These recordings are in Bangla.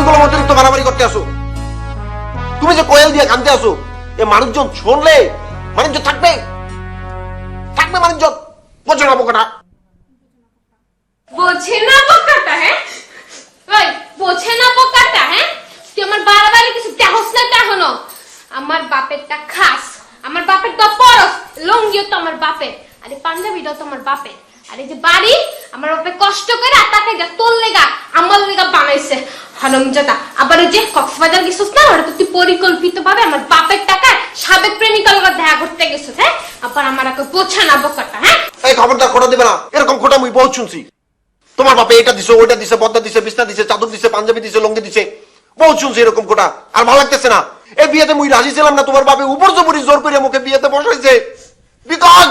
বলো অতিরিক্ত মারামারি করতে আসো? তুমি যে কোয়েল দিয়ে কানতে আসো, এ মানুষজন শুনলে মানুষজন থাকবে থাকবে মানুষজন বোঝো না বোকাটা। বোঝে না বোকাটা? হ্যাঁ ওই বোঝে না বোকাটা? হ্যাঁ তুই আমার বারবার কিছু দেহস না এখনো। আমার বাপেরটা খাস, আমার বাপেরটা পরস, লঙ্গিও তো আমার বাপের, আরে পাঞ্জাবিটাও তো আমার বাপের। আর এই যে বাড়ি আমার বাপে কষ্ট করে টাকা যা তোর লেগা আমার লেগা বানাইছে হারামজাদা। আবার ওই যে কক্সবাজার গেছিস না, ওটা তো তুই পরিকল্পিত ভাবে আমার বাপের টাকায় সাবেক প্রেমিকার লগে দেখা করতে গেছিস। হ্যাঁ আবার আমার আগে বোঝে না বোকাটা? হ্যাঁ এই খবরদার খোটা দিবে না, এরকম খোটা আমি বহুত শুনছি। তোমার বাপে এটা দিছে, ওইটা দিছে, বদ্দা দিছে, বিছনা দিছে, চাদর দিছে, পাঞ্জাবি দিছে, লঙ্গি দিছে, বহুত শুনছি এরকম খোটা। আর ভালো লাগতেছে না। এই বিয়েতে মুই রাজি ছিলাম না, তোমার বাপে উপর জবরি জোর করে মুখে বিয়েতে বসাইছে, বিকজ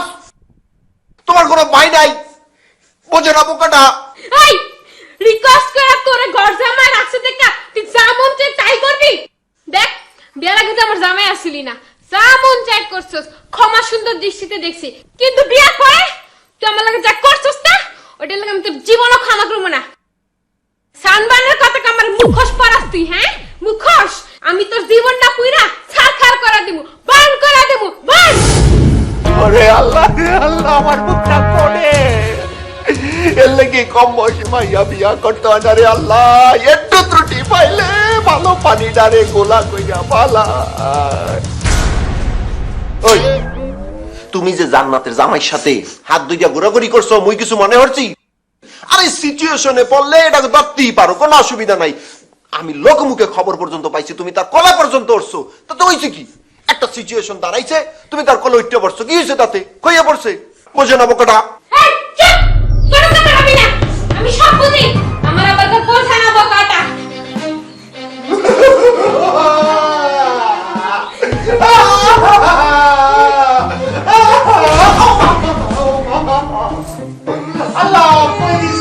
তোমার কোনো ভাই নাই। বোঝে না বোকাটা? এই রিকোয়েস্ট করে তোরে ঘর জামাই রাখছে দেখা তুই যা মন চায় তাই করবি? দেখ বিয়ের আগে তো আমার জামাই আসিলি না, যা মন চায় করছস, ক্ষমা সুন্দর দৃষ্টিতে দেখছি। কিন্তু বিয়ের পরে তুই আমার লাগে যা করছস না, ওইটার লাগে আমি তোর জীবনও ক্ষমা করবো না। সানবানের কথা আমার মুখোশ পরাস তুই? হ্যাঁ মুখোশ? আমি তোর জীবনটা পুইরা ছারখার করে দিব, বান করে দিব, বান। ওরে আল্লাহ রে আল্লাহ, আমার বুকটা পড়ে। এর লাগি কম বয়সী মাইয়া বিয়া করতে হয় না রে আল্লাহ। একটু ত্রুটি পাইলে ভালো পানি ডারে গোলা কইয়া পালা। ওই তুমি যে জান্নাতের জামাইর সাথে হাত দুইটা ঘোরাঘুরি করছো, মুই কিছু মনে হচ্ছি? আরে সিচুয়েশনে পড়লে এটাকে ধরতেই পারো, কোনো অসুবিধা নাই। আমি লোকমুখে খবর পর্যন্ত পাইছি তুমি তার কলা পর্যন্ত উঠছো, তাতে হয়েছে কি? একটা সিচুয়েশন দাঁড়াইছে, তুমি তার কলা উঠতে পারছো, কি হয়েছে তাতে? কইয়া পড়ছে। বোঝে না বোকাটা? আমি সব বুঝি, আমার আবার তো বোঝা না বোকাটা। আল্লাহ প্লিজ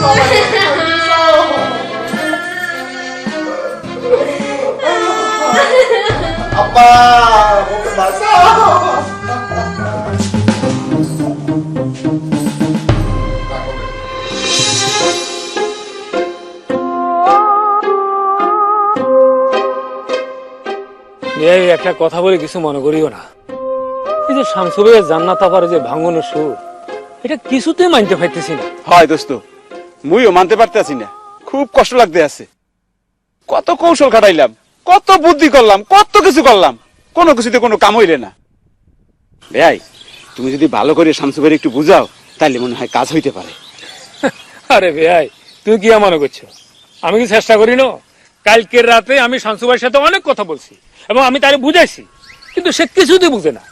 আব্বা ওকে বাঁচাও। এই একটা কথা বলে কিছু মনে করিও না, এই যে শামসু ভাইয়ের জান্নাত আপার যে ভাঙনের সুর, এটা কিছুতে মানতে পারতেছি না। হয় দোস্ত, মুইও মানতে পারতেছি না, খুব কষ্ট লাগতে আছে। কত কৌশল খাটাইলাম, কত বুদ্ধি করলাম, কত কিছু করলাম, কোনো কিছুতে কোনো কাম হইলে না। ভাই তুমি যদি ভালো করে শামসু ভাইয়ের একটু বুঝাও, তাহলে মনে হয় কাজ হইতে পারে। আরে ভাই তুমি কি মনে করছো আমি কি চেষ্টা করি না? কালকের রাতে আমি শামসু ভাইয়ের সাথে অনেক কথা বলছি এবং আমি তারে বুঝাইছি, কিন্তু সে কিছুতে বুঝে না।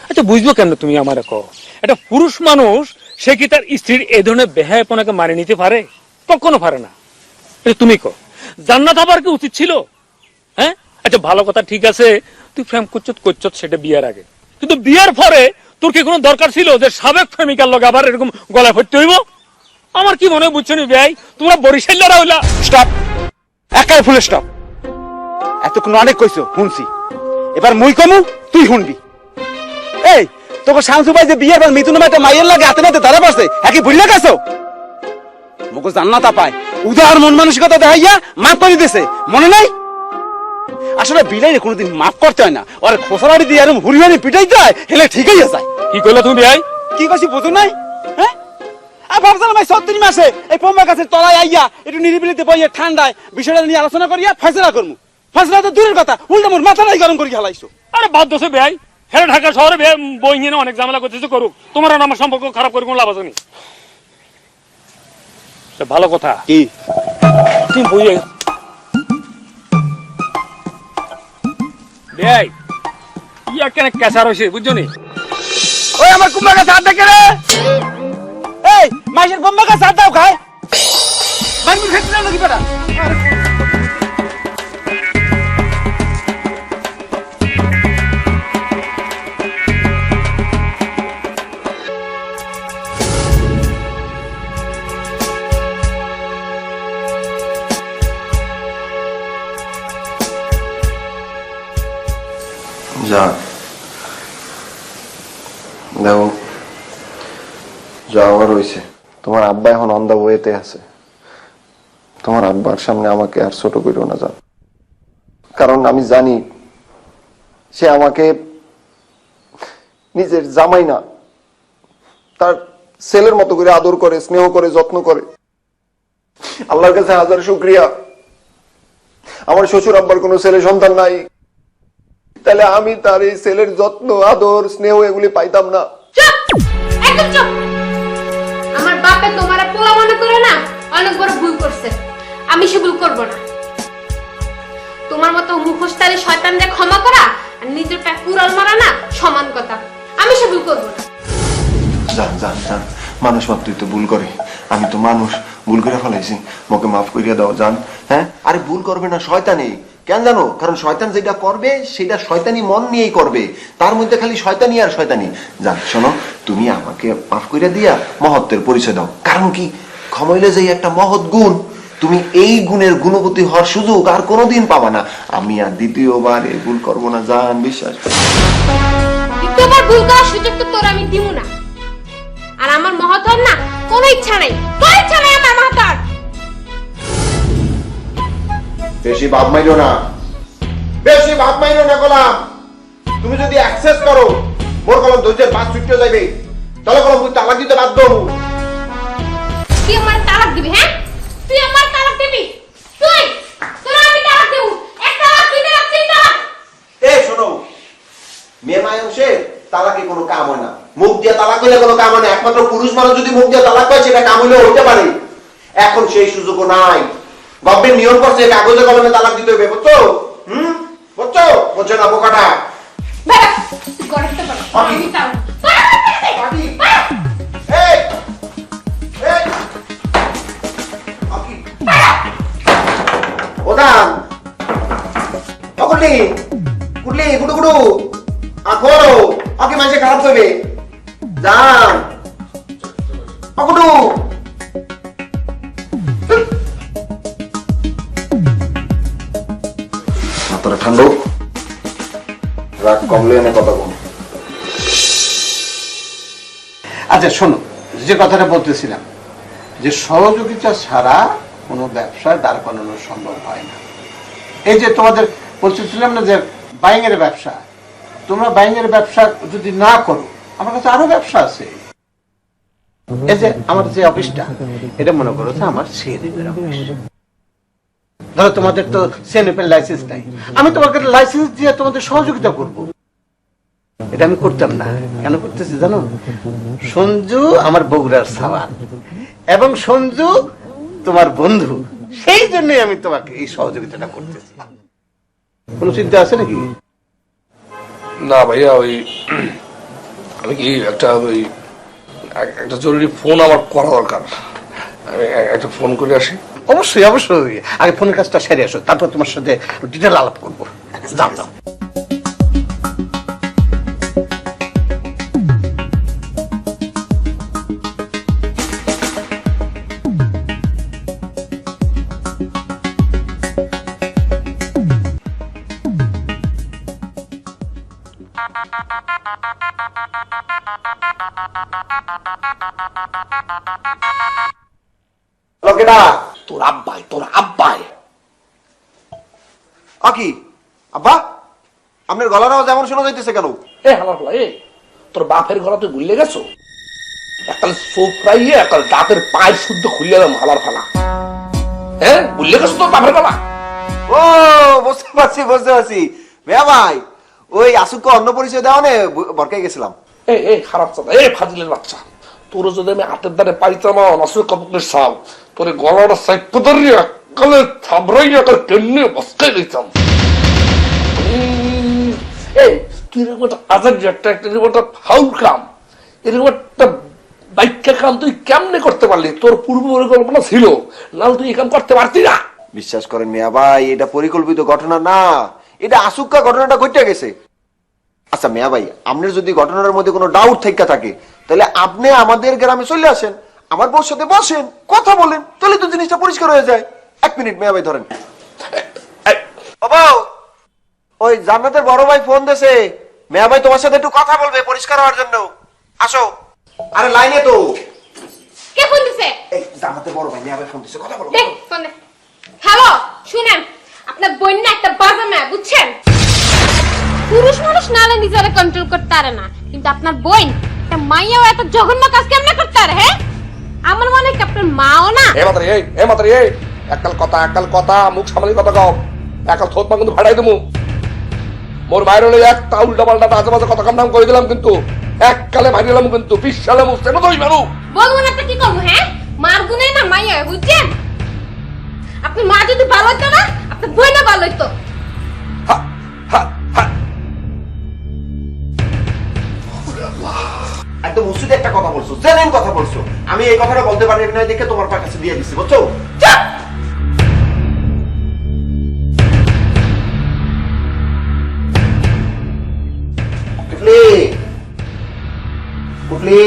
আচ্ছা বুঝবো কেন তুমি আমার কো? একটা পুরুষ মানুষ সে কি তার স্ত্রীর এই ধরনের বেহায়াপনাকে মানিয়ে নিতে পারে? কখনো পারে না। এটা তুমি কো জান্নাত আবার কি উচিত ছিল? হ্যাঁ আচ্ছা ভালো কথা, ঠিক আছে তুই প্রেম করছত সেটা বিয়ের আগে, কিন্তু বিয়ের পরে তোর কি কোনো দরকার ছিল যে সাবেক প্রেমিকার লগে আবার এরকম গলায় ফেটতে হইব? আমার কি মনে হয় বুঝছো নি ভাই, তোমরা বরিশাল্লারা হইলা। স্টপ, একাই ফুল স্টপ। এতক্ষণ অনেক কইছো, শুনছি, এবার মুই কমু তুই শুনবি। এই তোকে শামসু ভাই যে বিয়ের পর মিথুন নামে একটা মাইয়ের লাগে হাতে নাতে ধরা পড়ছে, একই ভুলে গেছো? মুখ জান্নাত পায় উদার মন মানসিকতা দেখাইয়া মাফ করে দিছে, মনে নাই? আসলে বিলাইরে কোনোদিন মাফ করতে হয় না, ওর খোসলাড়ি দিয়ে এরকম হুড়ি হুড়ি পিটাইতে হয়, হেলে ঠিকই যায়। কি কইলা তুমি ভাই? কি কইছি বুঝো নাই? হ্যাঁ ভাবছিলাম এই ৩৬ মাসে এই পম্বা গাছের তলায় আইয়া একটু নিরিবিলিতে বইয়া ঠান্ডায় বিষয়টা নিয়ে আলোচনা করিয়া ফয়সালা করবো। ফয়সালা তো দূরের কথা, উল্টা মোর মাথাটাই গরম করে হালাইছো। আরে বাদ দোষে ভাই, হ্যাঁ ঢাকা শহরে বই নিয়ে অনেক ঝামেলা করতেছে, করুক, তোমার আর আমার সম্পর্ক খারাপ করে কোনো লাভ আছে নি। ভালো কথা কি তুমি বই ভাই ইয়া কেন কেঁচা রয়েছে বুঝছো নি? ওই আমার কুম্বা গাছ হাত দেখে রে, এই মাসের কুম্বা গাছ হাত দাও খায় মাইমুর ক্ষেত্রে নাকি বেটা? যা দেখো, যা আবার হয়েছে। তোমার আব্বা এখন অন দা ওয়েতে আছে, তোমার আব্বার সামনে আমাকে আর ছোট করো না জান, কারণ আমি জানি সে আমাকে নিজের জামাই না, তার ছেলের মতো করে আদর করে, স্নেহ করে, যত্ন করে। আল্লাহর কাছে হাজার শুকরিয়া, আমার শ্বশুর আব্বার কোনো ছেলে সন্তান নাই, তাহলে আমি তার এই ছেলের যত্ন, আদর, স্নেহ এগুলি পাইতাম না। চুপ, একদম চুপ। আমার বাপে তোমার পোলা মনে করে না অনেক বড় ভুল করছে, আমি সে ভুল করব না। তোমার মতো মুখোশধারী শয়তানদের ক্ষমা করা আর নিজের পায়ে কুড়াল মারা না সমান কথা, আমি সে ভুল করব না। জান জান জান, মানুষ মাত্রই তো ভুল করে, আমি তো মানুষ, ভুল করে ফেলাইছি, মোকে মাফ করিয়া দাও জান। হ্যাঁ, আরে ভুল করবে না শয়তানি, কেন জানো? কারণ শয়তান যেটা করবে সেটা শয়তানি মন নিয়েই করবে, তার মধ্যে খালি শয়তানি আর শয়তানি। জান শোনো, তুমি আমাকে মাফ করিয়া দিয়া মহত্বের পরিচয় দাও, কারণ কি ক্ষমাইলে যে একটা মহৎ গুণ, তুমি এই গুণের গুণবতী হওয়ার সুযোগ আর কোনোদিন পাবা না। আমি আর দ্বিতীয়বার এই ভুল করবো না জান, বিশ্বাস করো। দ্বিতীয়বার ভুল করার সুযোগ তো তোর আমি দিব না। আর আমার মহতর না কোনো ইচ্ছা নেই, কোনো ইচ্ছা নেই আমার মহতর। বেশি ভাব মাইরো না, বেশি ভাব মাইরো না গোলাম। তুমি যদি অ্যাক্সেস করো মোর কলম ধৈর্যের বাস ছুটে যাবে, তাহলে কলম তুই তালাক দিতে বাধ্য হবো। তুই আমার তালাক দিবি? হ্যাঁ, তুই আমার তালাক দিবি? তুই তোর আমি তালাক দেব, এক তালাক দিতে রাখছি তালাক। এই শোনো, মেয়ে মানুষে তালাকে কোনো কাম হয় না, মুখ দিয়ে তালাক হইলে কোনো কাম হয় না। একমাত্র পুরুষ মানুষ যদি মুখ দিয়ে তালাক হয় সেটা কাম হইলে হইতে পারে, এখন সেই সুযোগও নাই। গভর্নমেন্ট নিয়ম করছে কাগজে কলমে তালাক দিতে হবে, বুঝছো? বুঝছো? বুঝছো না বোকাটা? বেটা তুই গড়তে পারো, আমি তালাক। এই এই আকি ওদান অকুলি কুলি গুডু গুডু আখোরো আকি মাঝে খারাপ করবে জান অকুডু। মাথাটা ঠান্ডা, রাগ কমলে এনে কথা কম। আচ্ছা শোনো, যে কথাটা বলতেছিলাম যে সহযোগিতা ছাড়া কোনো ব্যবসা দাঁড় করানো সম্ভব হয় না। এই যে তোমাদের বলতেছিলাম না যে বাইঙের ব্যবসা, তোমরা বাইঙের ব্যবসা যদি না করো, আমার কাছে আরো ব্যবসা আছে। এই যে আমার যে অফিসটা, এটা মনে করো যে আমার সিএনএফের অফিস। ধরো তোমাদের তো সিএনএফের লাইসেন্স নাই, আমি তোমাকে লাইসেন্স দিয়ে তোমাদের সহযোগিতা করব। এটা আমি করতাম না, কেন করতেছি জানো? সঞ্জু আমার বগুড়ার সাওয়ার এবং সঞ্জু তোমার বন্ধু, সেই জন্যই আমি তোমাকে এই সহযোগিতাটা করতেছি। কোনো চিন্তা আছে নাকি? না ভাইয়া, ওই আমি কি একটা জরুরি ফোন আমার করা দরকার, আমি একটা ফোন করে আসি। অবশ্যই অবশ্যই, আগে ফোনের কাজটা সেরে আসো, তারপর তোমার সাথে ডিটেল আলাপ করবো। যাও যাও। লোকেটা তোর আব্বাই আকি আব্বা, আপনার গলার আওয়াজ এমন শোনা যাইতেছে কেন? এ হালার ফলা, এ তোর বাপের গলা তুই ভুলে গেছো? একাল সোফরাইয়ে একাল দাঁতের পায়ের শুদ্ধ খুললে এলাম হালার ফালা। হ্যাঁ, ভুলে গেছো তোর বাপের গলা? ও বুঝতে পারছি বুঝতে পারছি। মেয়া ভাই, ওই আসুককে অন্য পরিচয় দেওয়া নে বরকাই গেছিলাম। এই খারাপ চাঁদা, এই ফাজিলের বাচ্চা, তোর যদি আমি হাতের দ্বারে পাইতাম নাসুর কপকের সাল, তোর গলাটা সাইপে ধরিয়া কালে থাবরাইয়া কাল কেমনে বসকাই দিতাম। এই তুই এরকম একটা আজাদ একটা এরকম একটা ফাউল কাম, এরকম একটা বাইক্যা কাম তুই কেমনে করতে পারলি? তোর পূর্ব পরিকল্পনা ছিল, নাহলে তুই এই কাম করতে পারতি না। বিশ্বাস করেন মিয়া ভাই, এটা পরিকল্পিত ঘটনা না, এটা আসুক্কা ঘটনাটা ঘটে গেছে। আচ্ছা মিয়া ভাই, আপনার যদি ঘটনার মধ্যে কোনো ডাউট থেকে থাকে, তাহলে আপনি আমাদের গ্রামে চলে আসেন, আমার বউর সাথে বসেন, কথা বলেন, তাহলে তো জিনিসটা পরিষ্কার হয়ে যায়। এক মিনিট মিয়া ভাই ধরেন। ও বউ, ওই জান্নাতের বড় ভাই ফোন দিয়েছে, মিয়া ভাই তোমার সাথে একটু কথা বলবে পরিষ্কার হওয়ার জন্য, আসো। আরে লাইনে তো কে ফোন দিছে? এই জান্নাতের বড় ভাই মিয়া ভাই ফোন দিয়েছে, কথা বলো। দেখ ফোন দে। হ্যালো, শুনেন, আপনার বোন না একটা বাজে মেয়ে, বুঝছেন? পুরুষ মানুষ নালে নিজেরা কন্ট্রোল করতে পারে না, কিন্তু আপনার বোন একটা মাইয়াও এত জঘন্য কাজ কেমনে করতে পারে? হ্যাঁ, আমার মনে হয় কি আপনার মাও না। এ মাত্র এই একাল কথা মুখ সামলি কথা কও, একাল থোত পা কিন্তু ফাটাই দেবো। মোর বাইরে হলে একটা উল্টা পাল্টা আজে বাজে কথা কাম নাম করে দিলাম, কিন্তু এককালে ভাই দিলাম, কিন্তু 20 সালে মুছতে না তুই মানু বলবো না তো কি করবো? হ্যাঁ, মার গুনে না মাইয়া, বুঝছেন? আপনি মা যদি ভালো হতো না, আপনার বোন না ভালো হতো। হা হা হা। একদম উচিত একটা কথা বলছো, জেনুইন কথা বলছো। আমি এই কথাটা বলতে পারি না দেখে তোমার কাছে দিয়ে দিচ্ছি, বুঝছো? চুপ! পুটলি, পুটলি,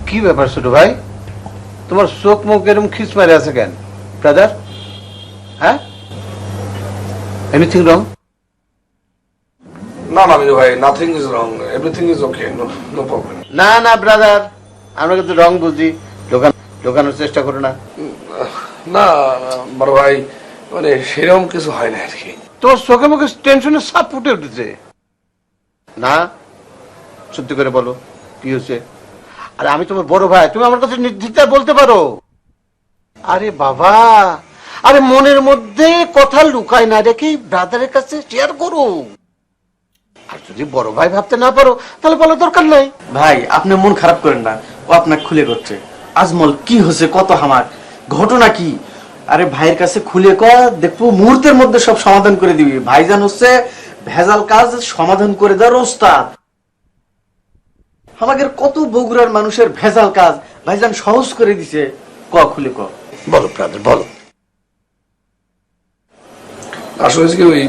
কি ব্যাপার ছোট ভাই, তোমার চোখ মুখ এরকম খিচ মারে আছে কেন ব্রাদার? হ্যাঁ, এনিথিং রং? না মিনু ভাই, nothing is wrong, everything is okay, no problem. না না ব্রাদার, আমরা কিন্তু রং বুঝি, ঢোকানোর চেষ্টা করো না। না বড় ভাই, মানে সেরকম কিছু হয় না আর কি। তোর চোখে মুখে টেনশনে সাপ ফুটে উঠেছে না, সত্যি করে বলো কি হয়েছে? আরে আমি তোমার বড় ভাই, তুমি আমার কাছে নির্দ্বিধায় বলতে পারো। আরে বাবা, আরে মনের মধ্যে কথা লুকায় না রেখে ব্রাদারের কাছে শেয়ার করো। আর যদি বড় ভাই ভাবতে না পারো তাহলে বলার দরকার নাই। ভাই আপনি মন খারাপ করেন না, ও আপনাকে খুলে করছে। আজমল কি হয়েছে কত, আমার ঘটনা কি? আরে ভাইয়ের কাছে খুলে কর, দেখবো মুহূর্তের মধ্যে সব সমাধান করে দিবি। ভাইজান হচ্ছে ভেজাল কাজ সমাধান করে দেওয়ার ওস্তাদ। আমাদের কত বগুড়ার মানুষের ভেজাল কাজ ভাইজান সহজ করে দিছে। ক খুলে ক। বলো ব্রাদার বলো। আসলে কি, ওই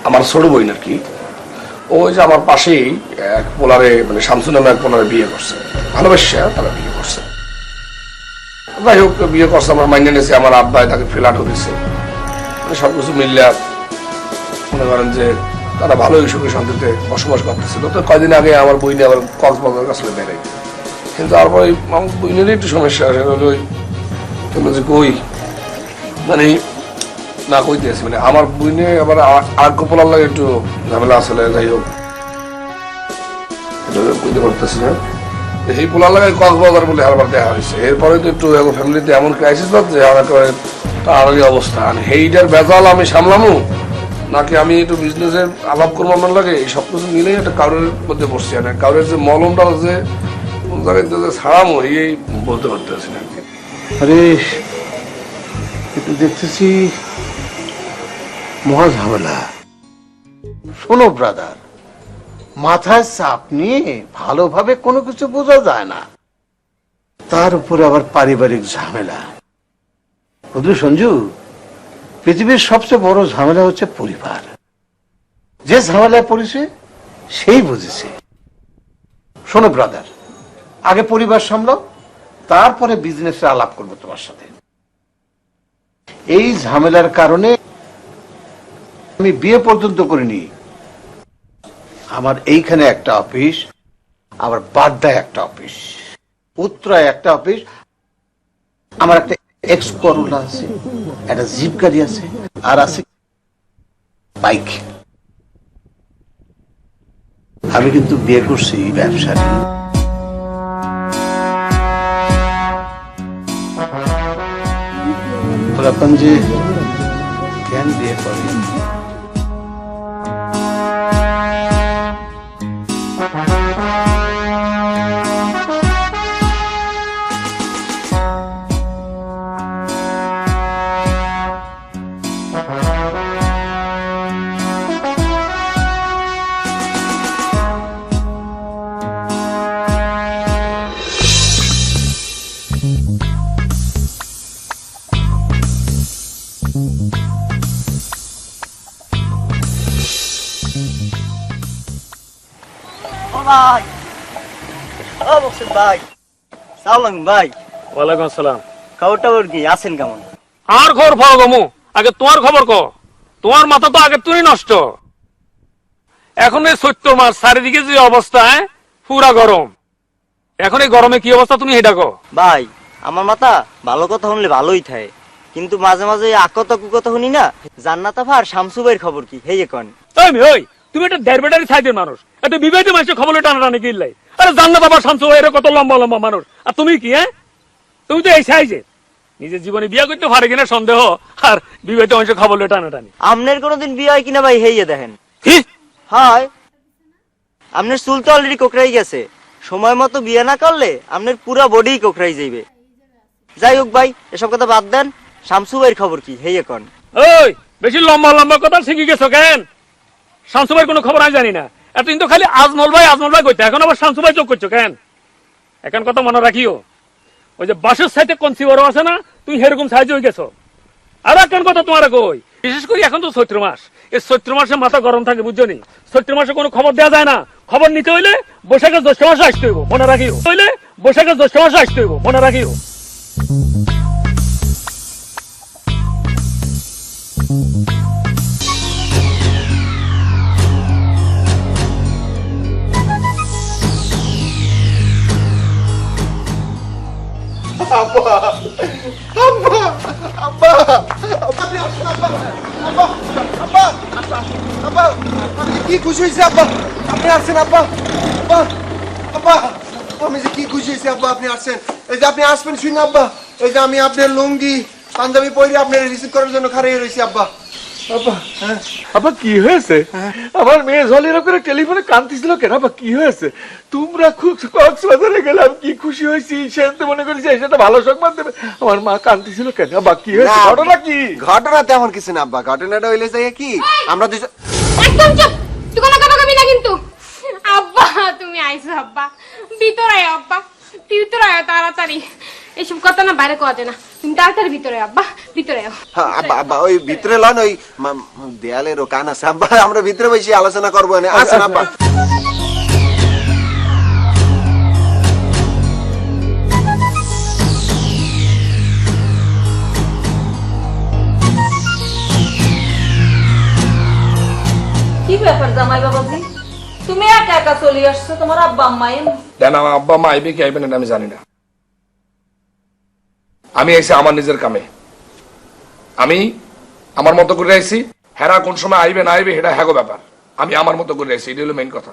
আমার ছোট বোন আর কি, ওই যে আমার পাশেই এক পোলারে, মানে শামসু নামে এক পোলারে বিয়ে করছে, ভালোবাসা তারা বিয়ে করছে। যাই হোক, বিয়ে করছে, আমার মাইনে নিয়েছে, আমার আব্বাই তাকে ফ্ল্যাটও দিচ্ছে, মানে সবকিছু মিললে মনে করেন যে তারা ভালোই সুখে শান্তিতে বসবাস করতেছিল। তো কয়দিন আগে আমার বইনে আবার কক্সবাজার কাছে বেড়ে, কিন্তু তারপরে আমার বইনেরই একটু সমস্যা, সেটা হলো তুমি যে কই মানে না কইতেছি, মানে আমার বইনে আবার আর গোপলার লাগে একটু ঝামেলা আসলে। যাই হোক, কইতে পারতেছি না, এই পোলার লাগে কক্সবাজার বলে আবার দেখা হয়েছে। এরপরে তো একটু ফ্যামিলিতে এমন ক্রাইসিস বাড়ছে, আমার একেবারে তাড়াতাড়ি অবস্থা। সেইটার বেজাল আমি সামলামু নাকি আমি একটু বিজনেসের আলাপ করবো আমার লাগে, এই সব কিছু মিলেই একটা কারোর মধ্যে বসছি। না কারোর যে মলমটা আছে কোন জায়গায় ছাড়ামো, এই বলতে পারতেছি না। আরে একটু দেখতেছি মহা ঝামেলা। শোনো ব্রাদার, মাথায় চাপ নিয়ে ভালোভাবে কোনো কিছু বোঝা যায় না, তার উপরে আবার পারিবারিক ঝামেলা। বুঝলি সঞ্জু, পৃথিবীর সবচেয়ে বড় ঝামেলা হচ্ছে পরিবার। যে ঝামেলায় পড়েছে সেই বুঝেছে। শোনো ব্রাদার, আগে পরিবার সামলাও, তারপরে বিজনেসে আলাপ করবো তোমার সাথে। এই ঝামেলার কারণে আমি বিয়ে পর্যন্ত করিনি। আমার এইখানে একটা অফিস, আবার বাড্ডায় একটা অফিস, উত্তরায় একটা অফিস, আমার একটা এক্স করোলা আছে, একটা জিপ গাড়ি আছে, আর আছে বাইক। আমি কিন্তু বিয়ে করছি ব্যবসা নিয়ে। ওরকম যে জ্ঞান বিয়ে করে। ভাই ও বক্সের ভাই সালাম ভাই। ওয়ালাইকুম আসসালাম। খবর টবর কি আছেন কেমন? আর খবর পাও গমু, আগে তোমার খবর ক। তোমার মাথা তো আগে তুমি নষ্ট। এখন এই চৈত্র মাস, চারিদিকে যে অবস্থা, পুরা গরম। এখন এই গরমে কি অবস্থা তুমি সেটা কো। ভাই আমার মাথা ভালো কথা শুনলে ভালোই থাকে, কিন্তু মাঝে মাঝে আকতা কুকতা শুনি না। জান্নাত আফা আর শামসু ভাইয়ের খবর কি হেই কোন? ওই তুমি একটা দেড় বেটারি সাইজের মানুষ, একটা বিবাহিত মানুষের খবর টানাটানি কিনলাই। আরে জান্নাত বাবা শামসু ভাইয়ের কত লম্বা লম্বা মানুষ, আর তুমি কি? তুমি তো এই সাইজের। নিজের জীবনে বিয়ে করতে পারে কিনা সন্দেহ, আর বিবাহিত মানুষের খবর টানাটানি। আমনের কোনোদিন বিয়ে হয় কিনা ভাই হেইয়ে দেখেন। কি হয় আপনার চুল তো অলরেডি কোকড়াই গেছে, সময় মতো বিয়ে না করলে আপনার পুরা বডি কোকড়াই যাইবে। যাই হোক ভাই এসব কথা বাদ দেন, শামসু ভাইয়ের খবর কি হেই কোন? ওই বেশি লম্বা লম্বা কথা শিখে গেছো কেন? শামসু ভাইয়ের কোনো খবর আমি জানি না। এতদিন তো খালি আজমল ভাই কইতে, এখন আবার শামসু ভাই চোখ করছো কেন? এখন কথা মনে রাখিও, ওই যে বাসের সাইডে কনসিভারও আছে না, তুমি সেরকম সাইজ হয়ে গেছো। আর এখন কথা তোমার কই, বিশেষ করে এখন তো চৈত্র মাস, এই চৈত্র মাসে মাথা গরম থাকে, বুঝছো নি? চৈত্র মাসে কোনো খবর দেওয়া যায় না। খবর নিতে হইলে বৈশাখের জ্যৈষ্ঠ মাসে আসতে হইব, মনে রাখিও। হইলে বৈশাখের জ্যৈষ্ঠ মাসে আসতে হইব, মনে রাখিও। কি খুশি হয়েছে আব্বা, আপনি আসছেন আব্বা। আব্বা আব্বা আমি যে কি খুশি হয়েছে আব্বা, আপনি আসছেন। এই যে আপনি আসবেন শুন আব্বা, এই যে আমি আপনার লুঙ্গি পাঞ্জাবি পরে আপনার রিসিভ করার জন্য খাড়িয়ে রয়েছি আব্বা। আব্বা আব্বা কি হয়েছে? আমার মেয়ে জলের করে টেলিফোনে কাঁদতেছিল কেন? আব্বা কি হয়েছে? তোমরা খুব কক্সবাজারে গেলাম, কি খুশি হয়েছি, সে তো মনে করেছি সেটা ভালো সংবাদ দেবে। আমার মা কাঁদতেছিল কেন? আব্বা কি হয়েছে? না, ঘটনা কি? ঘটনা তেমন কিছু না আব্বা, ঘটনাটা হইলে যাই কি আমরা দুজন। একদম চুপ, তুই কোনো কথা কবি না কিন্তু। আব্বা তুমি আইছো আব্বা, ভিতরে আয় আব্বা, ভিতরে আয় তাড়াতাড়ি। এসব কথা না বাইরে কোয়া যায় না, তুমি তাড়াতাড়ি ভিতরে আয় আব্বা, ভিতরে আয়। হ্যাঁ, আব্বা আব্বা ওই ভিতরে লন, ওই দেয়ালেরও কান আছে আব্বা, আমরা ভিতরে বসে আলোচনা করবো। আসেন আব্বা। কি ব্যাপার জামাই বাবাজি, তুমি একা একা চলে আসছো? তোমার আব্বা আম্মাই? দেন আমার আব্বা মা আইবে কি আইবে না আমি জানি না। আমি আইছি আমার নিজের কামে, আমি আমার মতো করে আইছি। হেরা কোন সময় আইবে না আইবে এটা হ্যাগো ব্যাপার, আমি আমার মতো করে আইছি, এটা হলো মেইন কথা।